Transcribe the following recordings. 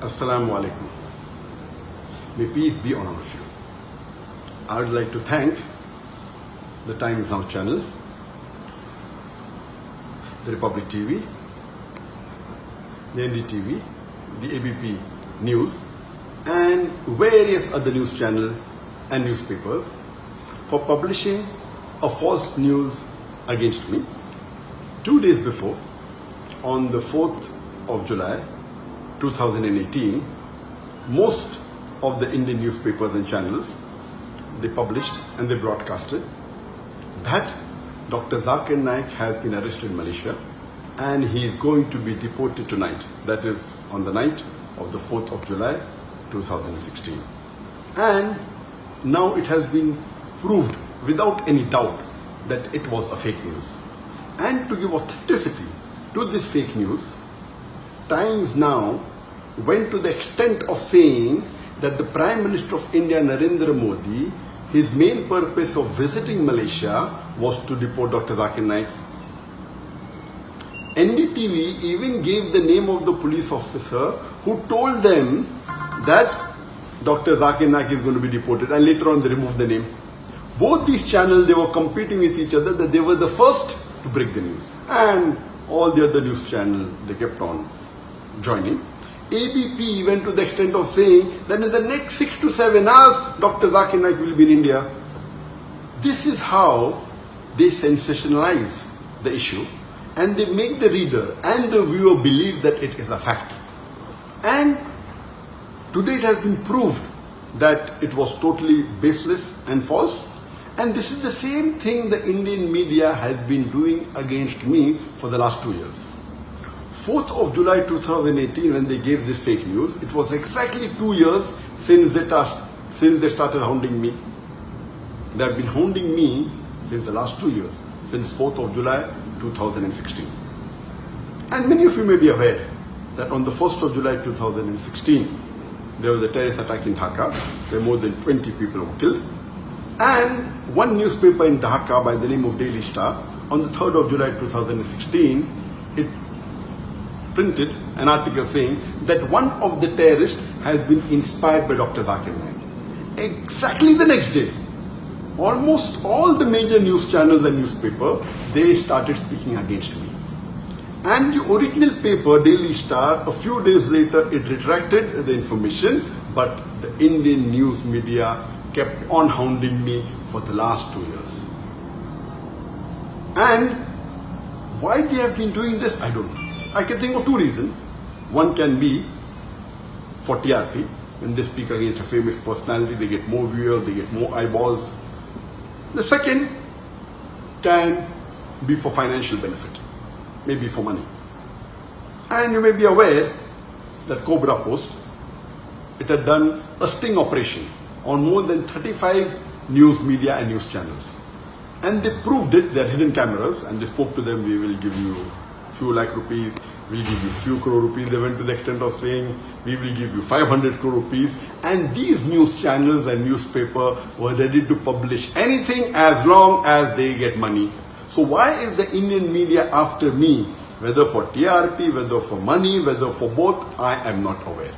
Assalamu alaikum. May peace be on all of you. I would like to thank the Times Now channel, the Republic TV, the NDTV, the ABP News, and various other news channels and newspapers for publishing a false news against me 2 days before, on the 4th of July 2018. Most of the Indian newspapers and channels, they published and they broadcasted that Dr. Zakir Naik has been arrested in Malaysia and he is going to be deported tonight. That is on the night of the 4th of July 2016. And now it has been proved without any doubt that it was a fake news. And to give authenticity to this fake news, Times Now went to the extent of saying that the Prime Minister of India, Narendra Modi, his main purpose of visiting Malaysia was to deport Dr. Zakir Naik. NDTV even gave the name of the police officer who told them that Dr. Zakir Naik is going to be deported, and later on they removed the name. Both these channels, they were competing with each other that they were the first to break the news. And all the other news channels, they kept on joining. ABP went to the extent of saying that in the next 6 to 7 hours, Dr. Zakir Naik will be in India. This is how they sensationalize the issue and they make the reader and the viewer believe that it is a fact. And today it has been proved that it was totally baseless and false. And this is the same thing the Indian media has been doing against me for the last 2 years. 4th of July 2018, when they gave this fake news, it was exactly 2 years since they started hounding me. They have been hounding me since the last 2 years, since 4th of July 2016. And many of you may be aware that on the 1st of July 2016, there was a terrorist attack in Dhaka, where more than 20 people were killed. And one newspaper in Dhaka by the name of Daily Star, on the 3rd of July 2016, it printed an article saying that one of the terrorists has been inspired by Dr. Zakir Naik. Exactly the next day, almost all the major news channels and newspapers, they started speaking against me. And the original paper, Daily Star, a few days later, it retracted the information, but the Indian news media kept on hounding me for the last 2 years. And why they have been doing this, I don't know. I can think of 2 reasons. One can be for TRP. When they speak against a famous personality, they get more viewers, they get more eyeballs. The second can be for financial benefit, maybe for money. And you may be aware that Cobra Post, it had done a sting operation on more than 35 news media and news channels. And they proved it, they had hidden cameras, and they spoke to them, we will give you few lakh rupees, we'll give you few crore rupees. They went to the extent of saying, we will give you 500 crore rupees. And these news channels and newspaper were ready to publish anything as long as they get money. So why is the Indian media after me? Whether for TRP, whether for money, whether for both, I am not aware.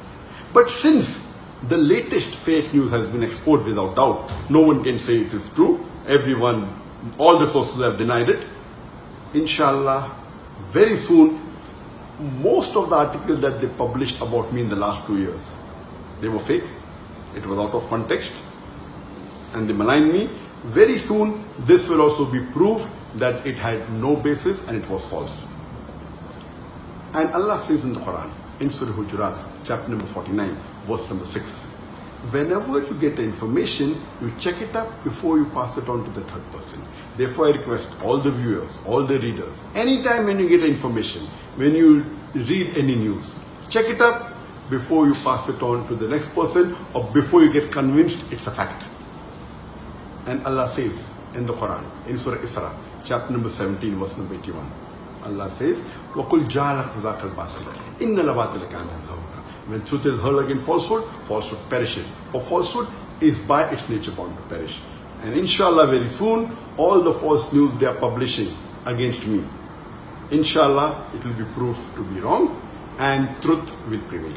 But since the latest fake news has been exposed without doubt, no one can say it is true. Everyone, all the sources have denied it. Inshallah, very soon, most of the articles that they published about me in the last 2 years, they were fake. It was out of context and they maligned me. Very soon, this will also be proved that it had no basis and it was false. And Allah says in the Quran, in Surah Hujurat, chapter number 49, verse number 6, whenever you get information, you check it up before you pass it on to the third person. Therefore, I request all the viewers, all the readers, anytime when you get information, when you read any news, check it up before you pass it on to the next person or before you get convinced it's a fact. And Allah says in the Quran, in Surah Isra, chapter number 17, verse number 81, Allah says, وَقُلْ جَعَلَكْ ذَاكَ الْبَاطِلَ إِنَّ الْبَاطِلَ كَانَ زَهُوقًا. When truth is heard against falsehood, falsehood perishes. For falsehood is by its nature bound to perish. And inshallah, very soon, all the false news they are publishing against me, inshallah, it will be proved to be wrong and truth will prevail.